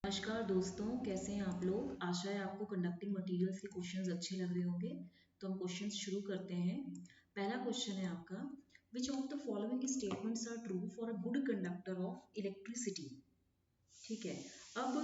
नमस्कार दोस्तों, कैसे हैं आप लोग। आशा है आपको कंडक्टिंग मटेरियल्स के क्वेश्चंस अच्छे लग रहे होंगे। तो हम क्वेश्चंस शुरू करते हैं। पहला क्वेश्चन है आपका, which of the following statements are true for a good conductor of electricity. ठीक है। अब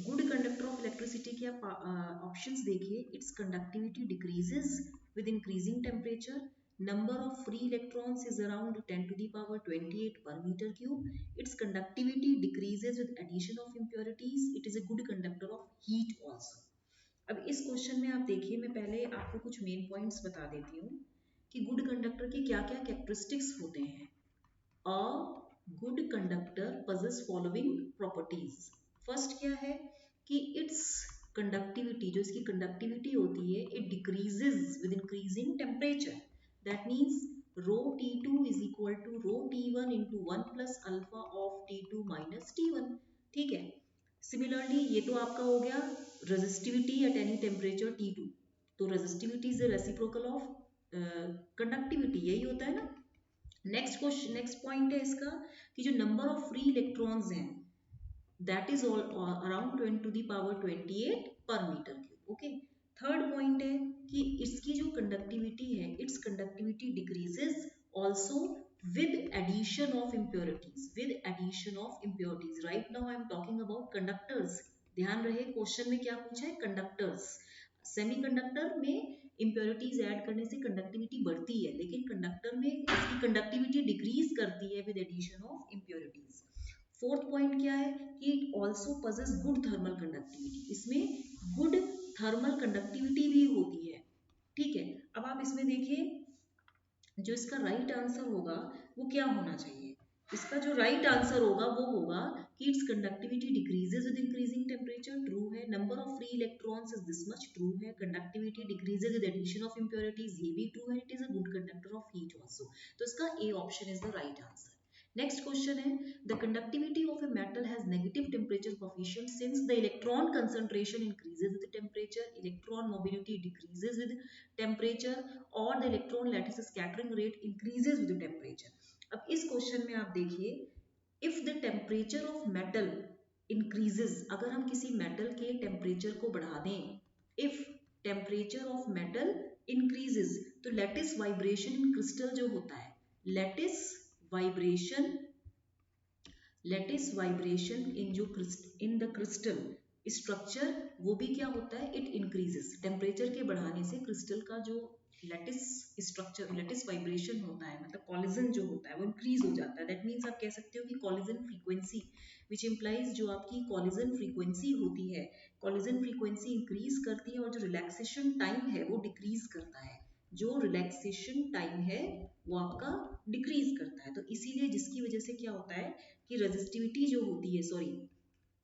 गुड कंडक्टर ऑफ इलेक्ट्रिसिटी के आप ऑप्शंस देखिए। It's conductivity decreases with increasing temperature, number of free electrons is around 10 to the power 28 per meter cube, its conductivity decreases with addition of impurities, it is a good conductor of heat also। अब इस question में आप देखिए, मैं पहले आपको कुछ main points बता देती हूँ कि गुड कंडक्टर के क्या क्या कैरेक्टरिस्टिक्स होते हैं। अ good conductor possess following properties। First क्या है कि इट्स कंडक्टिविटी, जो इसकी कंडक्टिविटी होती है, it decreases with increasing temperature. That means rho T2 is equal to rho T1 into 1 plus alpha of T2 minus T1। ठीक है। सिमिलरली ये तो आपका हो गया resistivity at any temperature T2। तो resistivity is the reciprocal of conductivity, यही होता है ना। नेक्स्ट पॉइंट है इसका कि जो नंबर ऑफ फ्री इलेक्ट्रॉन्स हैं that is around 10 to the power 28 per meter cube. Okay. Third point है कि इसकी जो कंडक्टिविटी है, it's conductivity decreases also with addition of impurities, with addition of impurities। right now I am talking about conductors। ध्यान रहे question में क्या पूछा है, कंडक्टर्स। सेमीकंडक्टर में impurities ऐड करने से कंडक्टिविटी बढ़ती है, लेकिन कंडक्टर में इसकी कंडक्टिविटी डिक्रीज करती है with addition of impurities। Fourth point क्या है कि it also possess good thermal conductivity, इसमें गुड थर्मल कंडक्टिविटी भी होती है। ठीक है। अब आप इसमें देखिए, जो इसका राइट आंसर होगा वो क्या होना चाहिए। इसका जो राइट आंसर होगा वो होगा कि its conductivity decreases with increasing temperature, true है। Number of free electrons is this much, true है। Conductivity decreases with addition of impurities, ये भी ट्रू है। It is a good conductor of heat also. तो इसका A option is the right answer. Next question है, the conductivity of a metal has negative temperature coefficient since the electron concentration increases with temperature, electron mobility decreases with temperature, और the electron lattice scattering rate increases with temperature. अब इस question में आप देखिए, if the temperature of metal increases, अगर हम किसी metal के टेम्परेचर को बढ़ा दें, if temperature of metal increases, तो लैटिस वाइब्रेशन इन क्रिस्टल जो होता है, lattice vibration in the crystal structure, वो भी क्या होता है, इट इंक्रीजेस। टेम्परेचर के बढ़ाने से क्रिस्टल का जो लैटिस स्ट्रक्चर, लैटिस वाइब्रेशन होता है, मतलब कॉलिजन जो होता है, वो इंक्रीज हो जाता है। दैट मीन्स आप कह सकते हो कि कॉलिजन फ्रीक्वेंसी, विच इम्प्लाइज जो आपकी कॉलिजन फ्रीक्वेंसी होती है, कॉलिजन फ्रीक्वेंसी इंक्रीज करती है, और जो रिलैक्सेशन टाइम है वो डिक्रीज करता है। जो रिलैक्सेशन टाइम है वो आपका डिक्रीज करता है। तो इसीलिए जिसकी वजह से क्या होता है कि रेजिस्टिविटी जो होती है,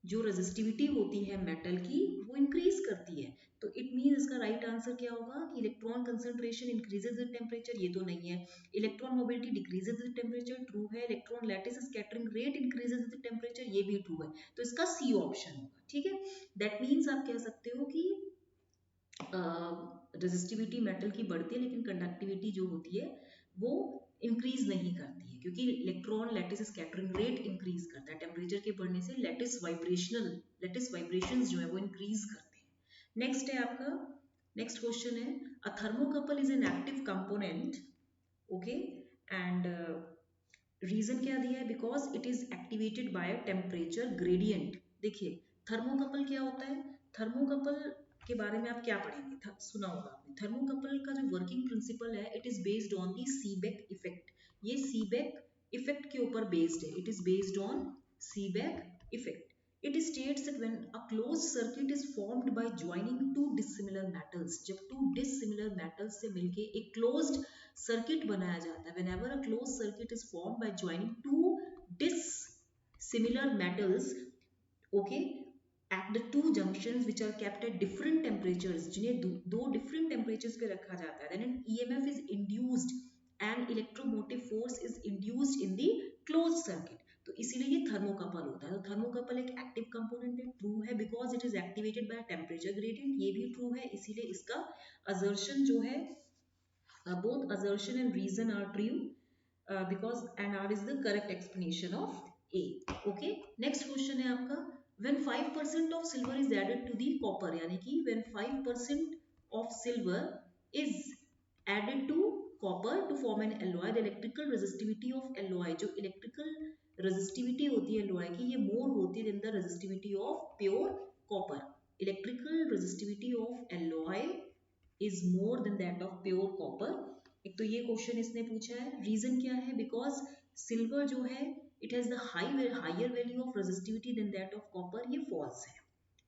जो रेजिस्टिविटी होती है मेटल की, वो इंक्रीज करती है। तो इट मीन इसका राइट आंसर क्या होगा कि electron concentration increases with temperature, ये तो नहीं है। Electron mobility decreases with temperature, true है। Electron lattice scattering rate increases with temperature, ये भी ट्रू है। तो इसका सी ऑप्शन होगा। ठीक है। दैट मीन्स आप कह सकते हो कि रेजिस्टिविटी मेटल की बढ़ती है, लेकिन कंडक्टिविटी जो होती है वो इंक्रीज नहीं करती है, क्योंकि electron lattice scattering rate increase करता है। टेम्परेचर के बढ़ने से लैटिस वाइब्रेशंस जो है वो इंक्रीज करते हैं। नेक्स्ट है आपका, नेक्स्ट क्वेश्चन है, a thermocouple is an active component. Okay. And reason क्या दिया है, because it is activated by temperature gradient. देखिए थर्मोकपल क्या होता है, थर्मोकपल के बारे में आप क्या पढ़ेंगे, सुना होगा आपने। थर्मोकपल का जो वर्किंग प्रिंसिपल है, it is based on the Seebeck effect. ये सीबेक इफेक्ट के ऊपर बेस्ड है, it is based on Seebeck effect. It states that when a closed circuit is formed by joining two dissimilar metals, जब two dissimilar metals से मिलके एक closed circuit बनाया जाता है, whenever a closed circuit is formed by joining two dissimilar metals, okay, at the two junctions which are kept at different temperatures, जिन्हें दो different temperatures पे रखा जाता है, then an EMF is induced and electromotive force is induced in the closed circuit। तो इसीलिए ये thermocouple होता है। तो थर्मोकपल एक एक्टिव कंपोनेंट है, ट्रू है, because it is activated by temperature gradient, ये भी ट्रू है। इसीलिए इसका असर्शन जो है, both assertion and reason are true, because and R is the correct explanation of A. Okay. Next question है आपका, when 5% of silver is added to the copper, यानी कि when 5% of silver is added to copper to form an alloy, the electrical resistivity of alloy, जो electrical resistivity होती है alloy की, ये more होती है than the resistivity of pure copper. Electrical resistivity of alloy is more than that of pure copper. एक तो ये क्वेश्चन इसने पूछा है, रीजन क्या है, बिकॉज सिल्वर जो है it has the higher value of resistivity than that of copper, ये फॉल्स है,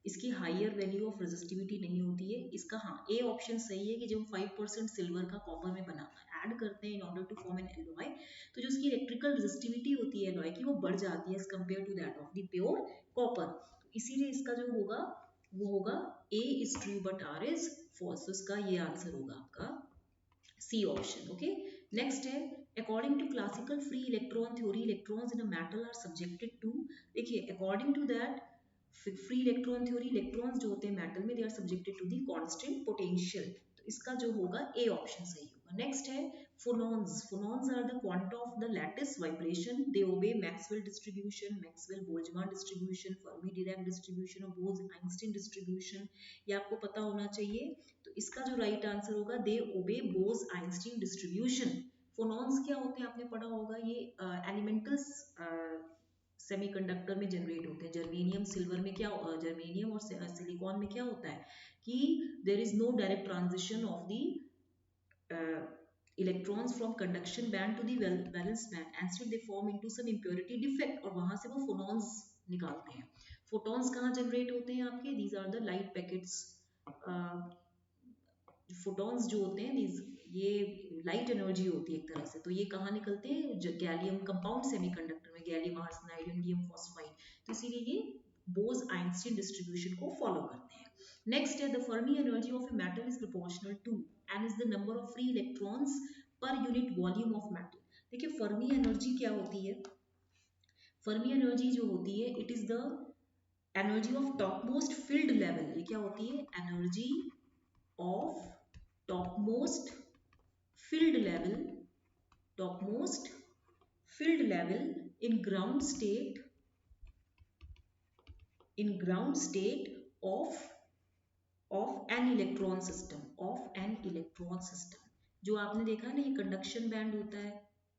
इसकी हायर वैल्यू ऑफ रेजिस्टिविटी नहीं होती है इसका। हाँ, ए ऑप्शन सही है कि जब 5% सिल्वर का कॉपर में बना ऐड करते हैं in order to form an alloy, तो जो उसकी इलेक्ट्रिकल रेजिस्टिविटी होती है एलॉय की वो बढ़ जाती है as compared to that of the pure copper. इसीलिए इसका जो होगा वो होगा A is true but R is false, तो इसका ये आंसर होगा आपका सी ऑप्शन। ओके, नेक्स्ट है according to classical free electron theory electrons in a metal are subjected to, देखिए according to that free electron theory electrons जो होते हैं मेटल में they are subjected to the constant potential, तो इसका जो होगा ए ऑप्शन सही होगा। नेक्स्ट है phonons, phonons are the quanta of the lattice vibration, they obey Maxwell distribution, Maxwell Boltzmann distribution, Fermi Dirac distribution और Bose-Einstein distribution, ये आपको पता होना चाहिए। तो इसका जो राइट आंसर होगा दे ओबे Bose-Einstein distribution। phonons क्या होते हैं आपने पढ़ा होगा, ये एलिमेंटल सेमीकंडक्टर में जनरेट होते हैं। जर्मेनियम सिल्वर में क्या, जर्मेनियम और सिलिकॉन में क्या होता है कि there is no direct transition of the electrons from conduction band to the valence band, instead they form into some impurity defect, और वहां से वो फोटॉन्स निकालते हैं। फोटॉन्स कहाँ जनरेट होते हैं आपके, these are the light packets. Photons जो होते हैं ये लाइट एनर्जी होती है एक तरह से, तो ये कहाँ निकलते हैं, गैलियम कंपाउंड सेमीकंडक्टर में, गैलियम आर्सेनाइड, इंडियम फॉस्फाइड, तो इसीलिए ये बोस-आइंस्टीन डिस्ट्रीब्यूशन को फॉलो करते हैं। नेक्स्ट है the Fermi energy of a metal is proportional to and is the number of free electrons per unit volume of metal. देखिए Fermi energy क्या होती है, फर्मी एनर्जी जो होती है it is the energy of topmost filled level, ये क्या होती है, energy of topmost filled level, topmost filled level in ground state, in ground state of an electron system, of an electron system। जो आपने देखा ना ये कंडक्शन बैंड होता है,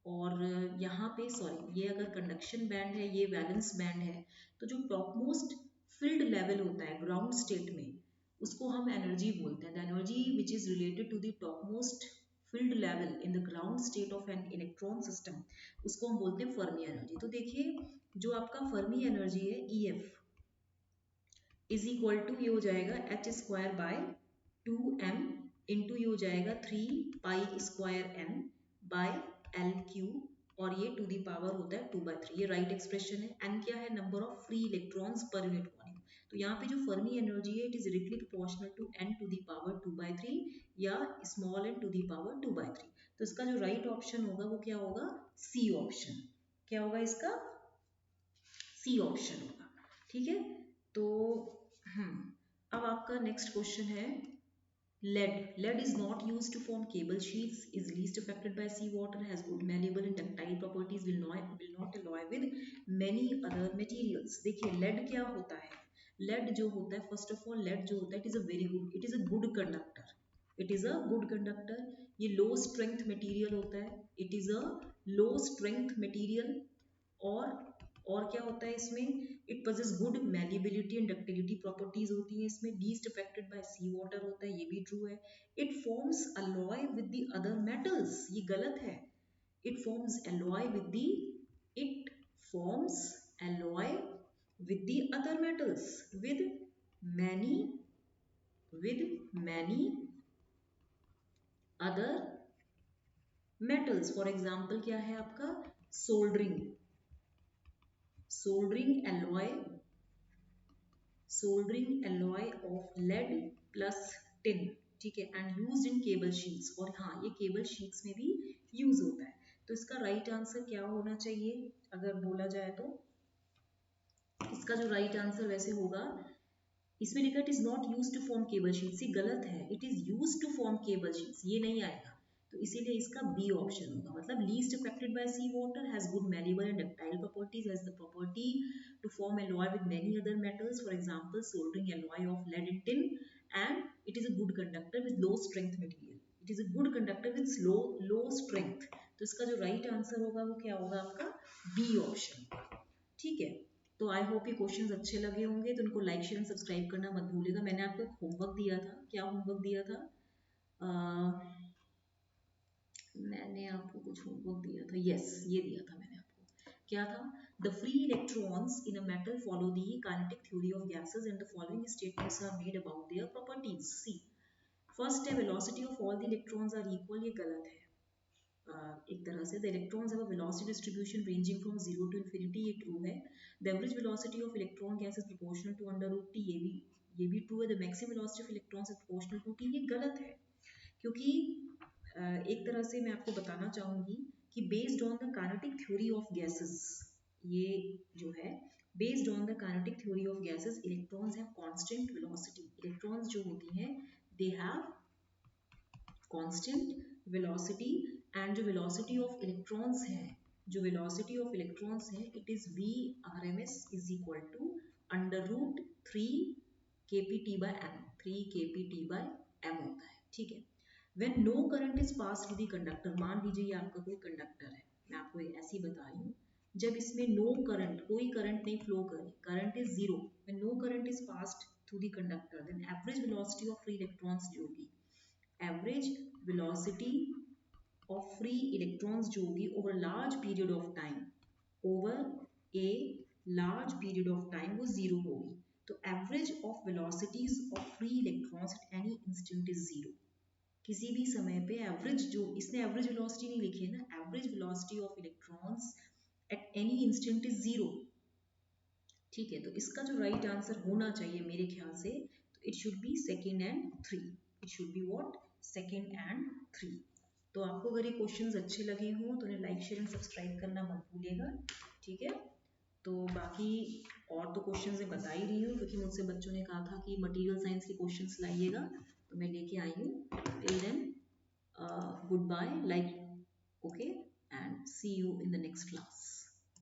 और यहाँ पे सॉरी ये अगर कंडक्शन बैंड है ये वैलेंस बैंड है, तो जो टॉपमोस्ट फिल्ड लेवल होता है ग्राउंड स्टेट में उसको हम एनर्जी बोलते हैं। The energy which is related to the topmost filled level in the ground state of an electron system, उसको हम बोलते हैं फर्मी एनर्जी। तो देखिए जो आपका फर्मी एनर्जी है E F is equal to ये हो जाएगा H square by 2m into ये हो जाएगा 3 pi square n by L Q, और ये टू दी पावर होता है 2/3, ये राइट एक्सप्रेशन है। n क्या है, number of free electrons per unit volume, तो यहाँ पे जो फर्मी एनर्जी है it is directly proportional to n to the power 2/3 या small n to the power 2/3, तो इसका जो राइट ऑप्शन होगा वो क्या होगा, सी ऑप्शन, क्या होगा इसका, सी ऑप्शन होगा। ठीक है, तो अब आपका नेक्स्ट क्वेश्चन है lead is not used to form cable sheets, is least affected by sea water, has good malleable and ductile properties, will not alloy with many other materials। देखिए lead क्या होता है, lead जो होता है first of all lead जो होता है it is a good conductor, it is a good conductor, ये लो स्ट्रेंथ मटेरियल होता है, it is a low strength material, और क्या होता है इसमें, it possesses good malleability and ductility properties होती है इसमें, least affected by sea water होता है, ये भी ट्रू है। It forms alloy with the other metals, ये गलत है, it forms alloy with the, it forms alloy with the other metals, with many other metals. For example क्या है आपका, soldering alloy of lead plus tin, ठीक है, and used in cable sheets, और हाँ ये केबल शीट्स में भी यूज होता है। तो इसका राइट आंसर क्या होना चाहिए अगर बोला जाए तो, इसका जो राइट आंसर वैसे होगा, इसमें लिखा it is not used to form cable sheets, ये गलत है, it is used to form cable sheets, ये नहीं आएगा, तो इसीलिए इसका बी ऑप्शन होगा, मतलब least affected by sea water, has good malleable and ductile properties, has the property to form alloy with many other metals, for example soldering alloy of lead and tin, and it is a good conductor with low strength material. It is a good conductor with low strength. तो इसका जो right answer होगा वो क्या होगा आपका B option. ठीक है, तो आई होप ये क्वेश्चंस अच्छे लगे होंगे, तो इनको लाइक शेयर सब्सक्राइब करना मत भूलिएगा। मैंने आपको एक होमवर्क दिया था, क्या होमवर्क दिया था? मैंने आपको कुछ होमवर्क दिया था, यस ये दिया था मैंने आपको। क्या था? The free electrons in a metal follow the kinetic theory of gases and the following statements are made about their properties. See first है velocity of all the electrons are equal, ये गलत है। एक तरह से the electrons have a velocity distribution ranging from 0 to infinity, ये true है। The average velocity of electron gas is proportional to under root T, ये भी ट्रू है। The maximum velocity of electrons is proportional to T, ये गलत है। क्योंकि एक तरह से मैं आपको बताना चाहूंगी कि based on the kinetic theory of gases, ये जो है based on the kinetic theory of gases, electrons have constant velocity. Electrons जो होती हैं they have constant velocity, and जो वेलोसिटी ऑफ इलेक्ट्रॉन्स है, जो वेलोसिटी ऑफ इलेक्ट्रॉन्स है, it is V R M S is equal to under root 3 kpt by m, 3 kpt by m होता है। ठीक है, when no current is passed through the conductor, मान लीजिए ये आपका कोई कंडक्टर है, मैं आपको ऐसे ही बता रही हूँ, जब इसमें नो करंट, कोई करंट नहीं फ्लो करे, current is zero, when no current is passed through the conductor, then average velocity of free electrons जो होगी, average velocity of free electrons जो होगी over large period of time, over a large period of time, वो zero होगी। तो average of velocities of free electrons at any instant is zero. किसी भी समय पे एवरेज, जो इसने एवरेज वेलोसिटी नहीं लिखी है ना, average velocity of electrons at any instant is zero. ठीक है, तो इसका जो राइट आंसर होना चाहिए मेरे ख्याल से, तो it should be second and three, it should be what, second and three. तो आपको अगर ये क्वेश्चंस अच्छे लगे हों तो उन्हें लाइक शेयर एंड सब्सक्राइब करना मत भूलिएगा। ठीक है, तो बाकी और तो क्वेश्चंस मैं बता ही रही हूँ, क्योंकि मुझसे बच्चों ने कहा था कि मटेरियल साइंस के क्वेश्चंस लाइएगा, तो मैं लेके आई हूँ। Till then good bye, like, okay, and see you in the next class.